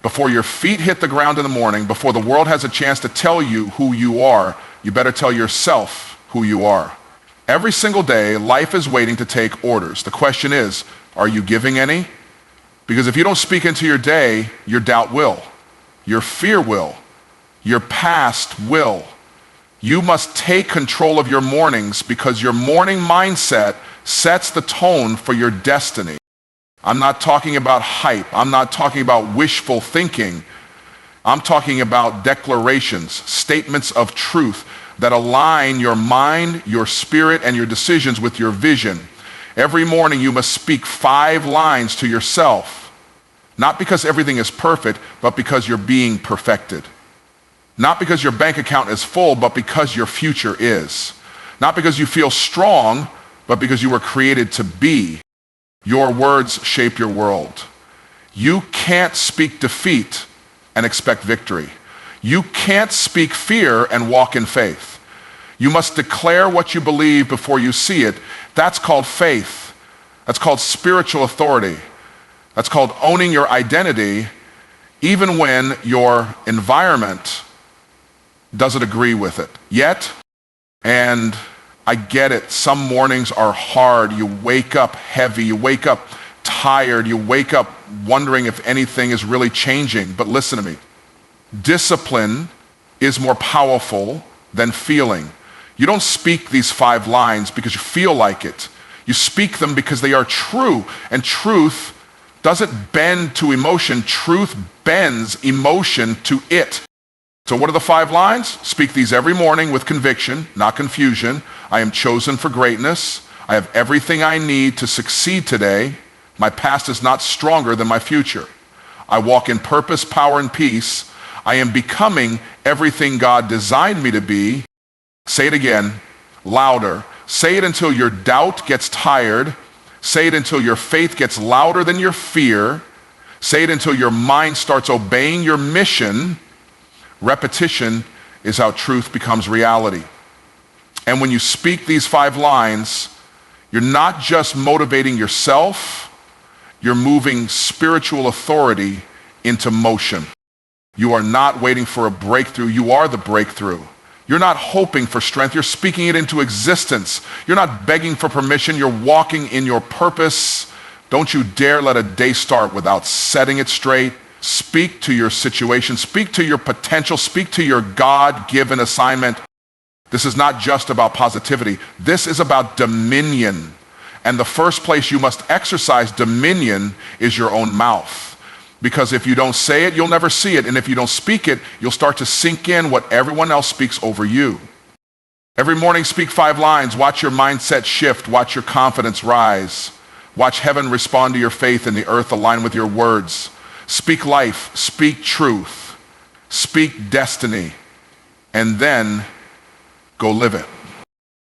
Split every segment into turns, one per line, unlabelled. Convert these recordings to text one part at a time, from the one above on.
Before your feet hit the ground in the morning, before the world has a chance to tell you who you are, you better tell yourself who you are. Every single day, life is waiting to take orders. The question is, are you giving any? Because if you don't speak into your day, your doubt will, your fear will, your past will. You must take control of your mornings because your morning mindset sets the tone for your destiny. I'm not talking about hype. I'm not talking about wishful thinking. I'm talking about declarations, statements of truth that align your mind, your spirit, and your decisions with your vision. Every morning you must speak 5 lines to yourself, not because everything is perfect, but because you're being perfected. Not because your bank account is full, but because your future is. Not because you feel strong, but because you were created to be. Your words shape your world. You can't speak defeat and expect victory. You can't speak fear and walk in faith. You must declare what you believe before you see it. That's called faith. That's called spiritual authority. That's called owning your identity, even when your environment doesn't agree with it yet. And I get it, some mornings are hard. You wake up heavy, you wake up tired, you wake up wondering if anything is really changing. But listen to me, discipline is more powerful than feeling. You don't speak these 5 lines because you feel like it. You speak them because they are true, and truth doesn't bend to emotion. Truth bends emotion to it. So what are the 5 lines? Speak these every morning with conviction, not confusion. I am chosen for greatness. I have everything I need to succeed today. My past is not stronger than my future. I walk in purpose, power, and peace. I am becoming everything God designed me to be. Say it again, louder. Say it until your doubt gets tired. Say it until your faith gets louder than your fear. Say it until your mind starts obeying your mission. Repetition is how truth becomes reality. And when you speak these 5 lines, you're not just motivating yourself, you're moving spiritual authority into motion. You are not waiting for a breakthrough, you are the breakthrough. You're not hoping for strength, you're speaking it into existence. You're not begging for permission, you're walking in your purpose. Don't you dare let a day start without setting it straight. Speak to your situation, speak to your potential, speak to your God-given assignment. This is not just about positivity. This is about dominion. And the first place you must exercise dominion is your own mouth. Because if you don't say it, you'll never see it. And if you don't speak it, you'll start to sink in what everyone else speaks over you. Every morning, speak 5 lines. Watch your mindset shift. Watch your confidence rise. Watch heaven respond to your faith and the earth align with your words. Speak life, speak truth, speak destiny, and then go live it.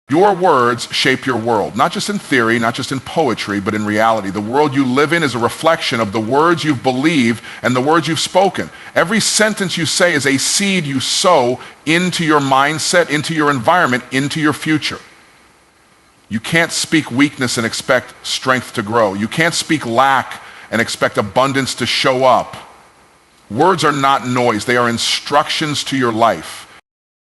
Your words shape your world, not just in theory, not just in poetry, but in reality. The world you live in is a reflection of the words you've believed and the words you've spoken. Every sentence you say is a seed you sow into your mindset, into your environment, into your future. You can't speak weakness and expect strength to grow. You can't speak lack and expect abundance to show up. Words are not noise, they are instructions to your life.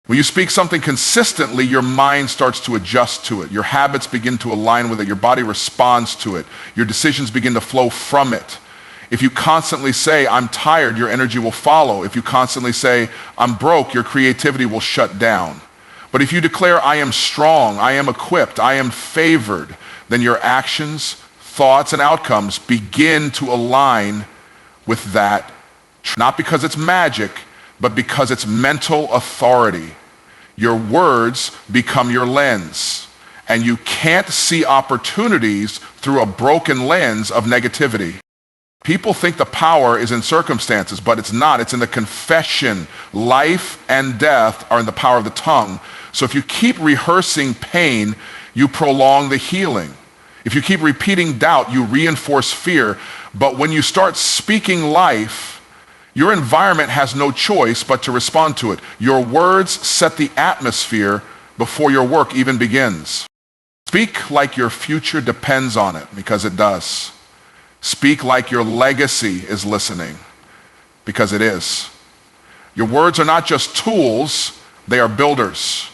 When you speak something consistently, your mind starts to adjust to it. Your habits begin to align with it. Your body responds to it. Your decisions begin to flow from it. If you constantly say, I'm tired, your energy will follow. If you constantly say, I'm broke, your creativity will shut down. But if you declare, I am strong, I am equipped, I am favored, then your actions, thoughts, and outcomes begin to align with that. Not because it's magic, but because it's mental authority. Your words become your lens, and you can't see opportunities through a broken lens of negativity. People think the power is in circumstances, but it's not. It's in the confession. Life and death are in the power of the tongue. So if you keep rehearsing pain, you prolong the healing. If you keep repeating doubt, you reinforce fear. But when you start speaking life, your environment has no choice but to respond to it. Your words set the atmosphere before your work even begins. Speak like your future depends on it, because it does. Speak like your legacy is listening. because it is. Your words are not just tools, they are builders.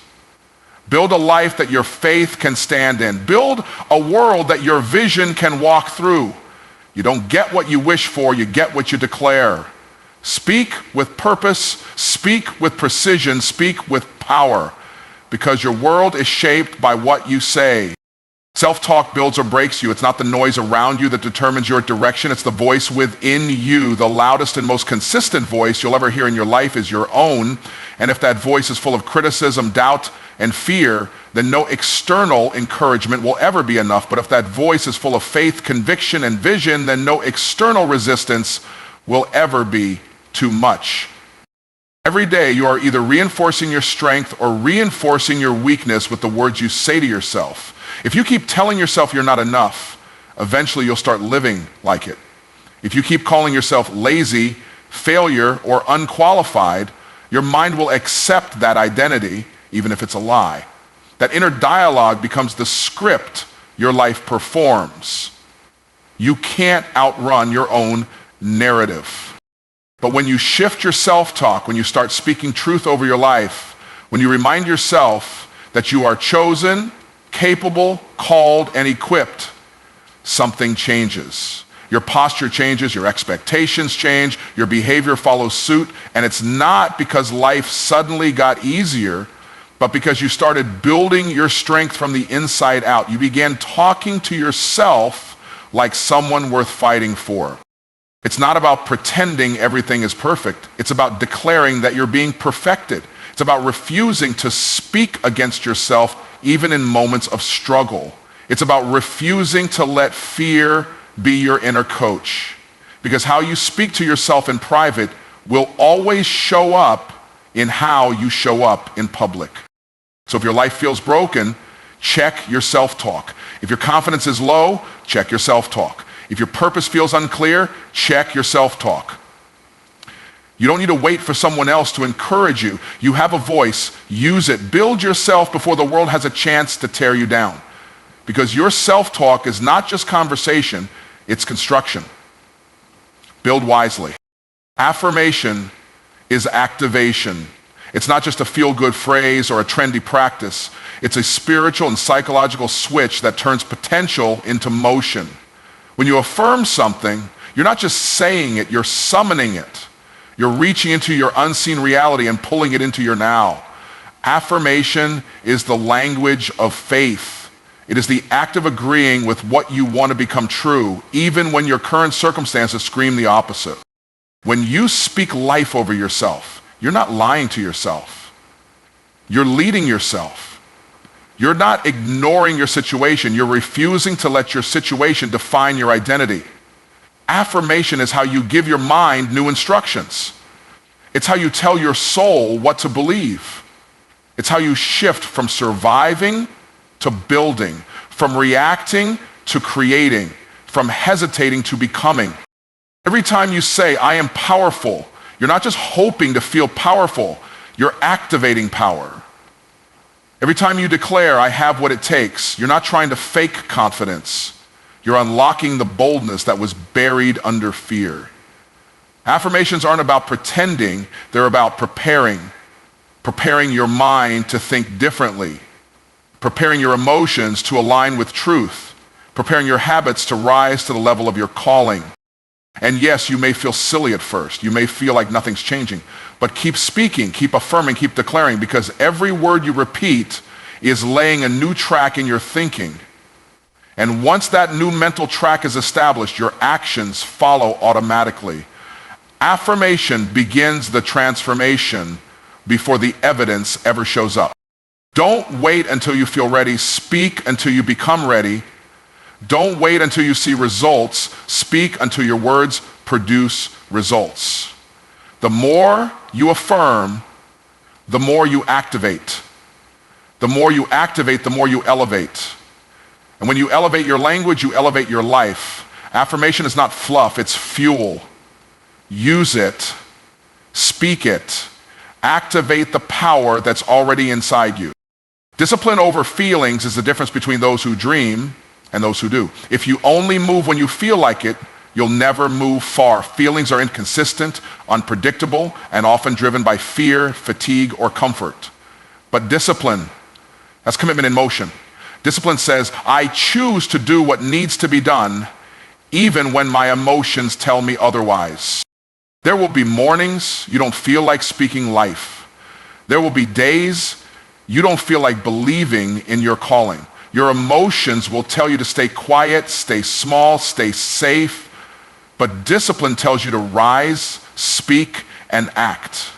Build a life that your faith can stand in. Build a world that your vision can walk through. You don't get what you wish for, you get what you declare. Speak with purpose, speak with precision, speak with power, because your world is shaped by what you say. Self-talk builds or breaks you. It's not the noise around you that determines your direction. It's the voice within you. The loudest and most consistent voice you'll ever hear in your life is your own. And if that voice is full of criticism, doubt, and fear, then no external encouragement will ever be enough. But if that voice is full of faith, conviction, and vision, then no external resistance will ever be too much. Every day you are either reinforcing your strength or reinforcing your weakness with the words you say to yourself. If you keep telling yourself you're not enough, eventually you'll start living like it. If you keep calling yourself lazy, failure, or unqualified, your mind will accept that identity, even if it's a lie. That inner dialogue becomes the script your life performs. You can't outrun your own narrative. But when you shift your self-talk, when you start speaking truth over your life, when you remind yourself that you are chosen, capable, called, and equipped, something changes. Your posture changes, your expectations change, your behavior follows suit, and it's not because life suddenly got easier, but because you started building your strength from the inside out. You began talking to yourself like someone worth fighting for. It's not about pretending everything is perfect. It's about declaring that you're being perfected. It's about refusing to speak against yourself even in moments of struggle. It's about refusing to let fear be your inner coach. Because how you speak to yourself in private will always show up in how you show up in public. So if your life feels broken, check your self-talk. If your confidence is low, check your self-talk. If your purpose feels unclear, check your self-talk. You don't need to wait for someone else to encourage you. You have a voice. Use it. Build yourself before the world has a chance to tear you down. Because your self-talk is not just conversation, it's construction. Build wisely. Affirmation is activation. It's not just a feel-good phrase or a trendy practice. It's a spiritual and psychological switch that turns potential into motion. When you affirm something, you're not just saying it, you're summoning it. You're reaching into your unseen reality and pulling it into your now. Affirmation is the language of faith. It is the act of agreeing with what you want to become true, even when your current circumstances scream the opposite. When you speak life over yourself, you're not lying to yourself. You're leading yourself. You're not ignoring your situation. You're refusing to let your situation define your identity. Affirmation is how you give your mind new instructions. It's how you tell your soul what to believe. It's how you shift from surviving to building, from reacting to creating, from hesitating to becoming. Every time you say, I am powerful, you're not just hoping to feel powerful, you're activating power. Every time you declare, I have what it takes, you're not trying to fake confidence. You're unlocking the boldness that was buried under fear. Affirmations aren't about pretending, they're about preparing. Preparing your mind to think differently. Preparing your emotions to align with truth. Preparing your habits to rise to the level of your calling. And yes, you may feel silly at first. You may feel like nothing's changing. But keep speaking, keep affirming, keep declaring, because every word you repeat is laying a new track in your thinking. And once that new mental track is established, your actions follow automatically. Affirmation begins the transformation before the evidence ever shows up. Don't wait until you feel ready. Speak until you become ready. Don't wait until you see results. Speak until your words produce results. The more you affirm, the more you activate. The more you activate, the more you elevate. And when you elevate your language, you elevate your life. Affirmation is not fluff, it's fuel. Use it, speak it, activate the power that's already inside you. Discipline over feelings is the difference between those who dream and those who do. If you only move when you feel like it, you'll never move far. Feelings are inconsistent, unpredictable, and often driven by fear, fatigue, or comfort. But discipline, that's commitment in motion. Discipline says, I choose to do what needs to be done, even when my emotions tell me otherwise. There will be mornings you don't feel like speaking life. There will be days you don't feel like believing in your calling. Your emotions will tell you to stay quiet, stay small, stay safe. But discipline tells you to rise, speak, and act.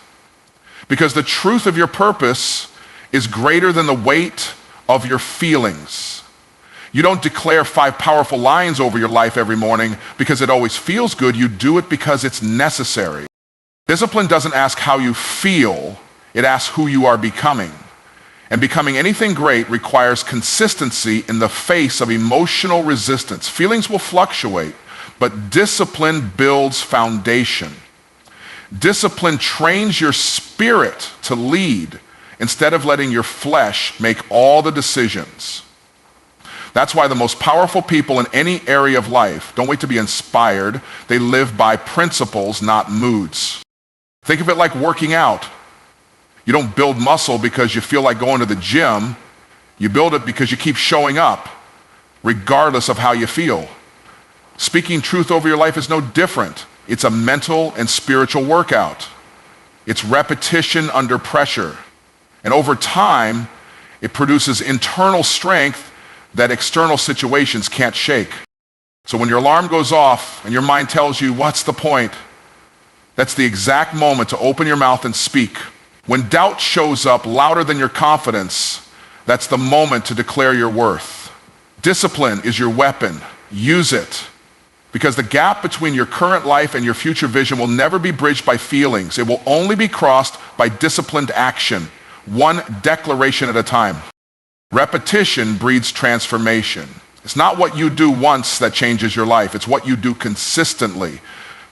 Because the truth of your purpose is greater than the weight of your feelings. You don't declare 5 powerful lines over your life every morning because it always feels good. You do it because it's necessary. Discipline doesn't ask how you feel, it asks who you are becoming. And becoming anything great requires consistency in the face of emotional resistance. Feelings will fluctuate, but discipline builds foundation. Discipline trains your spirit to lead instead of letting your flesh make all the decisions. That's why the most powerful people in any area of life don't wait to be inspired. They live by principles, not moods. Think of it like working out. You don't build muscle because you feel like going to the gym. You build it because you keep showing up, regardless of how you feel. Speaking truth over your life is no different. It's a mental and spiritual workout. It's repetition under pressure. And over time, it produces internal strength that external situations can't shake. So when your alarm goes off and your mind tells you, what's the point? That's the exact moment to open your mouth and speak. When doubt shows up louder than your confidence, that's the moment to declare your worth. Discipline is your weapon. Use it. Because the gap between your current life and your future vision will never be bridged by feelings. It will only be crossed by disciplined action, one declaration at a time. Repetition breeds transformation. It's not what you do once that changes your life. It's what you do consistently.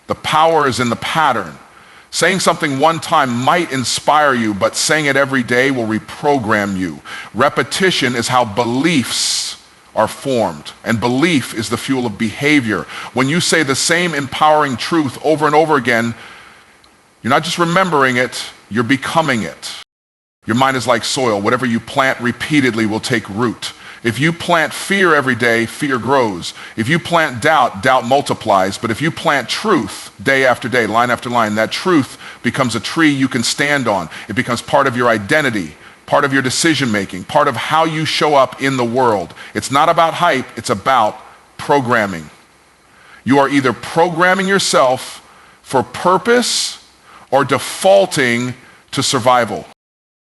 The power is in the pattern. Saying something one time might inspire you, but saying it every day will reprogram you. Repetition is how beliefs are formed, and belief is the fuel of behavior. When you say the same empowering truth over and over again, you're not just remembering it, you're becoming it. Your mind is like soil. Whatever you plant repeatedly will take root. If you plant fear every day, fear grows. If you plant doubt, doubt multiplies. But if you plant truth day after day, line after line, that truth becomes a tree you can stand on. It becomes part of your identity, part of your decision making, part of how you show up in the world. It's not about hype, it's about programming. You are either programming yourself for purpose or defaulting to survival.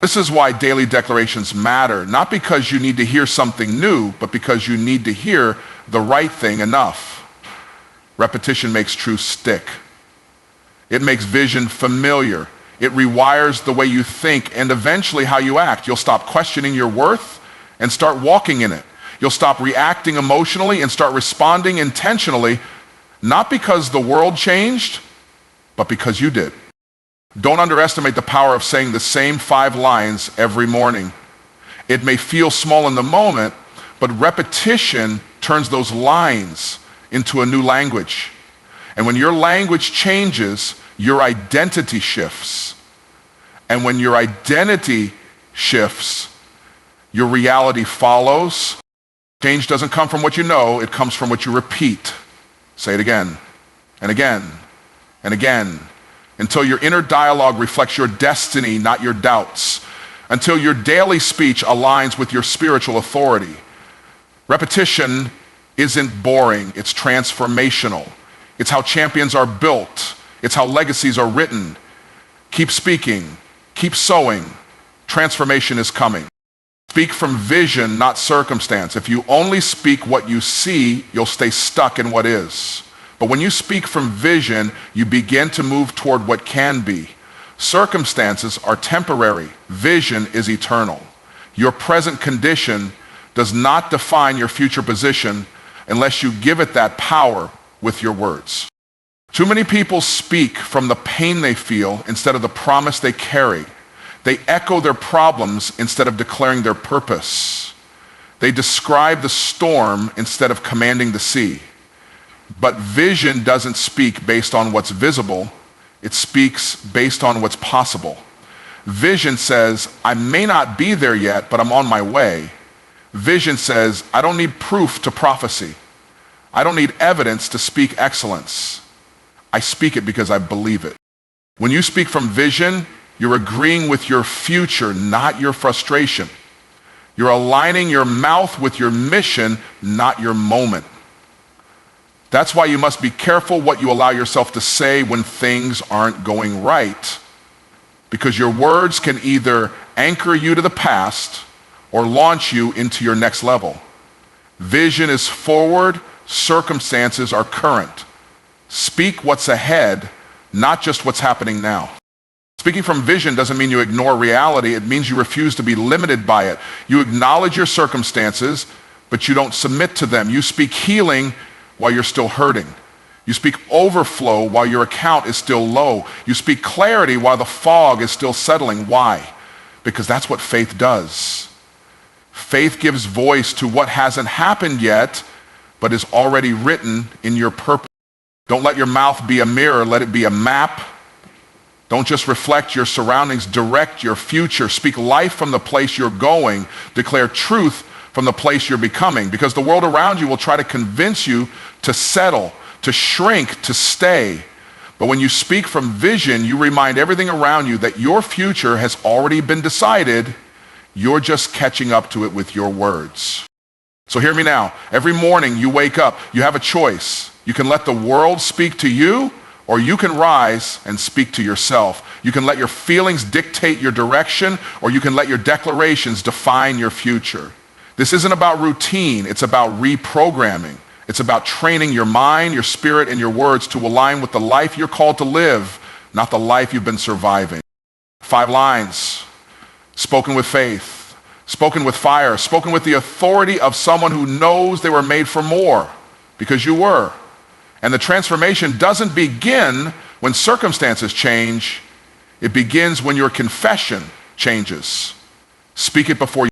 This is why daily declarations matter, not because you need to hear something new, but because you need to hear the right thing enough. Repetition makes truth stick. It makes vision familiar. It rewires the way you think and eventually how you act. You'll stop questioning your worth and start walking in it. You'll stop reacting emotionally and start responding intentionally, not because the world changed, but because you did. Don't underestimate the power of saying the same 5 lines every morning. It may feel small in the moment, but repetition turns those lines into a new language. And when your language changes, your identity shifts. And when your identity shifts, your reality follows. Change doesn't come from what you know, it comes from what you repeat. Say it again, and again, and again. Until your inner dialogue reflects your destiny, not your doubts. Until your daily speech aligns with your spiritual authority. Repetition isn't boring, it's transformational. It's how champions are built. It's how legacies are written. Keep speaking, keep sowing. Transformation is coming. Speak from vision, not circumstance. If you only speak what you see, you'll stay stuck in what is. But when you speak from vision, you begin to move toward what can be. Circumstances are temporary. Vision is eternal. Your present condition does not define your future position unless you give it that power with your words. Too many people speak from the pain they feel instead of the promise they carry. They echo their problems instead of declaring their purpose. They describe the storm instead of commanding the sea. But vision doesn't speak based on what's visible. It speaks based on what's possible. Vision says, I may not be there yet, but I'm on my way. Vision says, I don't need proof to prophecy. I don't need evidence to speak excellence. I speak it because I believe it. When you speak from vision, you're agreeing with your future, not your frustration. You're aligning your mouth with your mission, not your moment. That's why you must be careful what you allow yourself to say when things aren't going right. Because your words can either anchor you to the past or launch you into your next level. Vision is forward, circumstances are current. Speak what's ahead, not just what's happening now. Speaking from vision doesn't mean you ignore reality. It means you refuse to be limited by it. You acknowledge your circumstances, but you don't submit to them. You speak healing while you're still hurting. You speak overflow while your account is still low. You speak clarity while the fog is still settling. Why? Because that's what faith does. Faith gives voice to what hasn't happened yet, but is already written in your purpose. Don't let your mouth be a mirror, let it be a map. Don't just reflect your surroundings, direct your future. Speak life from the place you're going. Declare truth from the place you're becoming. Because the world around you will try to convince you to settle, to shrink, to stay. But when you speak from vision, you remind everything around you that your future has already been decided. You're just catching up to it with your words. So hear me now. Every morning you wake up, you have a choice. You can let the world speak to you, or you can rise and speak to yourself. You can let your feelings dictate your direction, or you can let your declarations define your future. This isn't about routine, it's about reprogramming. It's about training your mind, your spirit, and your words to align with the life you're called to live, not the life you've been surviving. 5 lines, spoken with faith, spoken with fire, spoken with the authority of someone who knows they were made for more, because you were. And the transformation doesn't begin when circumstances change. It begins when your confession changes. Speak it before you